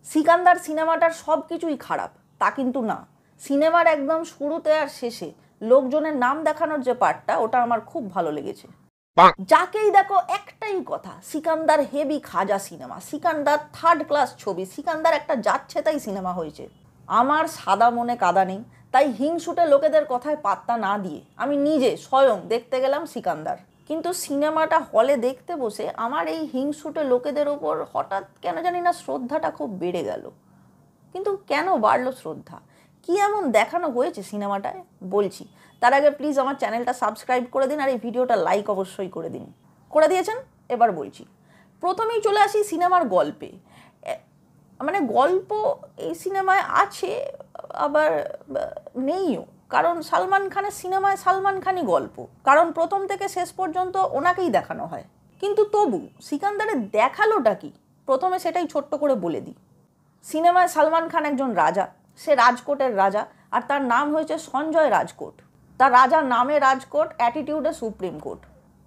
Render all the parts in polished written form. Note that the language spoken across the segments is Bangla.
সিকান্দার সিনেমাটার সব কিছুই খারাপ তা কিন্তু না। সিনেমার একদম শুরুতে আর শেষে লোকজনের নাম দেখানোর যে পার্টটা, ওটা আমার খুব ভালো লেগেছে। যাকেই দেখো একটাই কথা, সিকান্দার হেভি খাজা সিনেমা, সিকান্দার থার্ড ক্লাস ছবি, সিকান্দার একটা যাচ্ছে তাই সিনেমা হয়েছে। আমার সাদা মনে কাদা নেই, তাই হিংসুটে লোকেদের কথায় পাত্তা না দিয়ে আমি নিজে স্বয়ং দেখতে গেলাম সিকান্দার। কিন্তু সিনেমাটা হলে দেখতে বসে আমার এই হিংসুটে লোকেদের ওপর হঠাৎ কেন জানি না শ্রদ্ধাটা খুব বেড়ে গেল। কিন্তু কেন বাড়লো শ্রদ্ধা? কি এমন দেখানো হয়েছে সিনেমাটায় বলছি। তার আগে প্লিজ আমার চ্যানেলটা সাবস্ক্রাইব করে দিন আর এই ভিডিওটা লাইক অবশ্যই করে দিন। করে দিয়েছেন? এবার বলছি। প্রথমেই চলে আসি সিনেমার গল্পে। মানে গল্প এই সিনেমায় আছে, আবার নেইও, কারণ সালমান খানের সিনেমায় সালমান খানই গল্প, কারণ প্রথম থেকে শেষ পর্যন্ত ওনাকেই দেখানো হয়। কিন্তু তবু সিকান্দারে দেখালোটা কি, প্রথমে সেটাই ছোট্ট করে বলে দিই। সিনেমায় সালমান খান একজন রাজা, সে রাজকোটের রাজা, আর তার নাম হয়েছে সঞ্জয় রাজকোট। তার রাজার নামে রাজকোট, অ্যাটিটিউডে supreme court.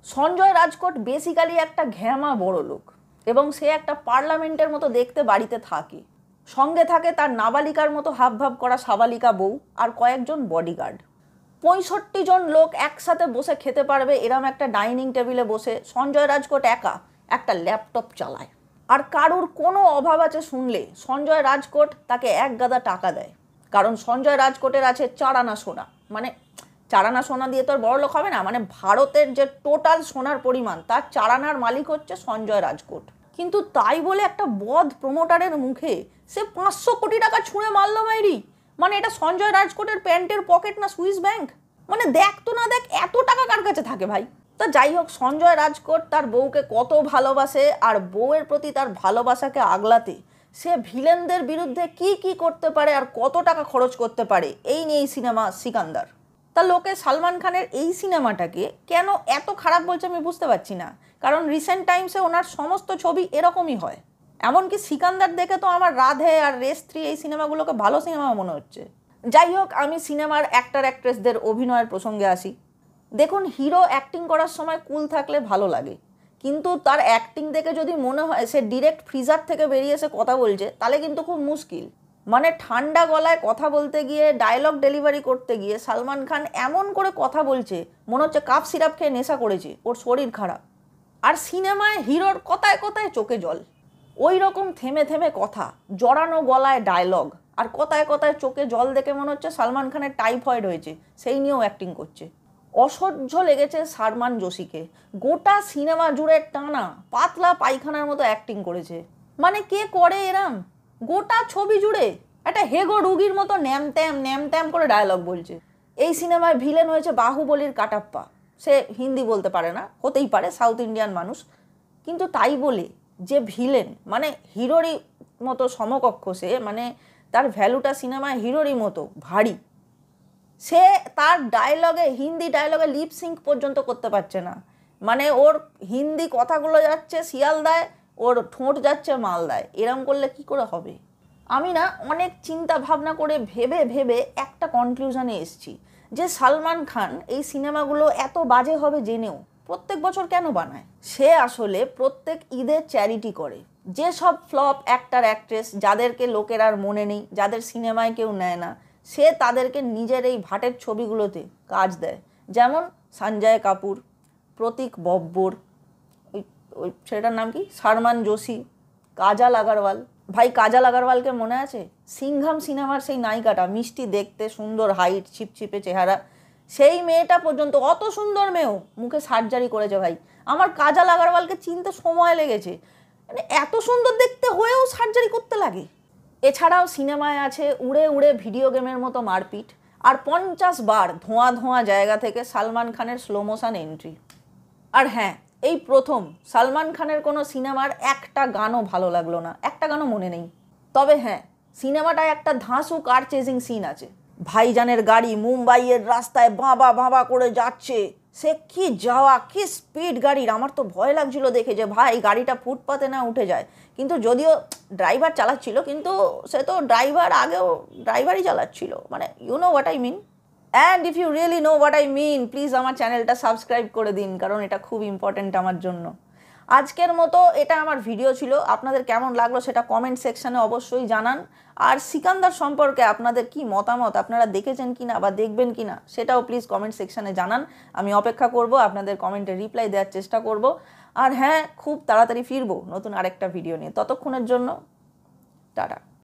Sanjay Rajkot basically একটা ঘ্যামা বড় লোক, এবং সে একটা পার্লামেন্টের মতো দেখতে বাড়িতে থাকে। সঙ্গে থাকে তার নাবালিকার মতো হাবভাব করা সাবালিকা বউ আর কয়েকজন বডিগার্ড। 65 জন লোক একসাথে বসে খেতে পারবে এরম একটা ডাইনিং টেবিলে বসে সঞ্জয় রাজকোট একা একটা ল্যাপটপ চালায়। আর কারুর কোনো অভাব আছে শুনলে সঞ্জয় রাজকোট তাকে এক গাদা টাকা দেয়, কারণ সঞ্জয় রাজকোটের আছে 4 আনা সোনা। মানে 4 আনা সোনা দিয়ে তো আর বড় লোক হবে না, মানে ভারতের যে টোটাল সোনার পরিমাণ তার 4 আনার মালিক হচ্ছে সঞ্জয় রাজকোট। কিন্তু তাই বলে একটা বদ প্রমোটারের মুখে সে 500 কোটি টাকা ছুঁড়ে মারলো মাইরি। মানে এটা সঞ্জয় রাজকোটের প্যান্টের পকেট না সুইস ব্যাংক? মানে দেখ তো না দেখ, এত টাকা কার কাছে থাকে ভাই? তা যাই হোক, সঞ্জয় রাজকোট তার বউকে কত ভালোবাসে, আর বউয়ের প্রতি তার ভালোবাসাকে আগলাতে সে ভিলেনদের বিরুদ্ধে কি কি করতে পারে আর কত টাকা খরচ করতে পারে, এই নিয়ে এই সিনেমা সিকান্দার। তা লোকে সালমান খানের এই সিনেমাটাকে কেন এত খারাপ বলছে আমি বুঝতে পারছি না, কারণ রিসেন্ট টাইমসে ওনার সমস্ত ছবি এরকমই হয়। এমনকি সিকান্দার দেখে তো আমার রাধে আর রেস 3 এই সিনেমাগুলোকে ভালো সিনেমা মনে হচ্ছে। যাই হোক, আমি সিনেমার অ্যাক্টর অ্যাক্ট্রেসদের অভিনয়ের প্রসঙ্গে আসি। দেখুন, হিরো অ্যাক্টিং করার সময় কুল থাকলে ভালো লাগে, কিন্তু তার অ্যাক্টিং দেখে যদি মনে হয় সে ডিরেক্ট ফ্রিজার থেকে বেরিয়ে এসে কথা বলছে, তাহলে কিন্তু খুব মুশকিল। মানে ঠান্ডা গলায় কথা বলতে গিয়ে, ডায়লগ ডেলিভারি করতে গিয়ে সালমান খান এমন করে কথা বলছে মনে হচ্ছে কাপ সিরাপ খেয়ে নেশা করেছে, ওর শরীর খারাপ। আর সিনেমায় হিরোর কথায় কথায় চোখে জল, ওই রকম থেমে থেমে কথা, জড়ানো গলায় ডায়লগ, আর কথায় কথায় চোখে জল দেখে মনে হচ্ছে সালমান খানের টাইফয়েড হয়েছে, সেই নিয়েও অ্যাক্টিং করছে। অসহ্য লেগেছে সারমান যোশীকে, গোটা সিনেমা জুড়ে টানা পাতলা পায়খানার মতো অ্যাক্টিং করেছে। মানে কে করে এরম? গোটা ছবি জুড়ে একটা হেগো রুগীর মতো ন্যাম করে ডায়লগ বলছে। এই সিনেমায় ভিলেন হয়েছে বাহুবলীর কাটাপ্পা। সে হিন্দি বলতে পারে না, হতেই পারে, সাউথ ইন্ডিয়ান মানুষ, কিন্তু তাই বলে যে ভিলেন মানে হিরোরই মতো সমকক্ষ, সে মানে তার ভ্যালুটা সিনেমায় হিরোরই মতো ভারী, সে তার ডায়লগে, হিন্দি ডায়লগে লিপ সিঙ্ক পর্যন্ত করতে পারছে না। মানে ওর হিন্দি কথাগুলো যাচ্ছে শিয়ালদায়, ওর ঠোঁট যাচ্ছে মালদায়, এরম করলে কি করে হবে? আমি না অনেক চিন্তা ভাবনা করে ভেবে ভেবে একটা কনক্লুশনে এসেছি যে সালমান খান এই সিনেমাগুলো এত বাজে হবে জেনেও প্রত্যেক বছর কেন বানায়? সে আসলে প্রত্যেক ঈদে চ্যারিটি করে। যেসব ফ্লপ অ্যাক্টর অ্যাক্ট্রেস যাদেরকে লোকের আর মনে নেই, যাদের সিনেমায় কেউ নেয় না, সে তাদেরকে নিজের এই ভাটের ছবিগুলোতে কাজ দেয়। যেমন সঞ্জয় কাপুর, প্রতীক বব্বর, ওই সেটার নাম কি, সারমান যোশী, কাজল আগরওয়াল। ভাই কাজল আগরওয়ালকে মনে আছে? সিংঘাম সিনেমার সেই নায়িকাটা, মিষ্টি দেখতে, সুন্দর হাইট, ছিপছিপে চেহারা, সেই মেয়েটা পর্যন্ত, অত সুন্দর মেয়েও মুখে সার্জারি করেছে ভাই। আমার কাজল আগরওয়ালকে চিনতে সময় লেগেছে, মানে এত সুন্দর দেখতে হয়েও সার্জারি করতে লাগে। এছাড়াও সিনেমায় আছে উড়ে উড়ে ভিডিও গেমের মতো মারপিট, আর 50 বার ধোঁয়া ধোঁয়া জায়গা থেকে সালমান খানের স্লো মোশন এন্ট্রি। আর হ্যাঁ, এই প্রথম সালমান খানের কোনো সিনেমার একটা গানও ভালো লাগলো না, একটা গানও মনে নেই। তবে হ্যাঁ, সিনেমাটায় একটা ধাঁসু কার চেজিং সিন আছে। ভাইজানের গাড়ি মুম্বাইয়ের রাস্তায় বাঁবা বাঁবা করে যাচ্ছে, সে কি যাওয়া, কি স্পিড গাড়ির! আমার তো ভয় লাগছিল দেখে যে ভাই গাড়িটা ফুটপাতে না উঠে যায়। কিন্তু যদিও ড্রাইভার চালাচ্ছিল, কিন্তু সে তো ড্রাইভার আগেও ড্রাইভারই চালাচ্ছিল, মানে you know what I mean. And if you really know what I mean, please আমার চ্যানেলটা সাবস্ক্রাইব করে দিন, কারণ এটা খুব ইম্পর্ট্যান্ট আমার জন্য। আজকের মতো এটা আমার ভিডিও ছিল। আপনাদের কেমন লাগলো সেটা কমেন্ট সেকশানে অবশ্যই জানান। আর সিকান্দার সম্পর্কে আপনাদের কি মতামত, আপনারা দেখেছেন কিনা বা দেখবেন কিনা সেটাও প্লিজ কমেন্ট সেকশানে জানান। আমি অপেক্ষা করব, আপনাদের কমেন্টে রিপ্লাই দেওয়ার চেষ্টা করব। আর হ্যাঁ, খুব তাড়াতাড়ি ফিরবো নতুন আরেকটা ভিডিও নিয়ে। ততক্ষণের জন্য টাটা।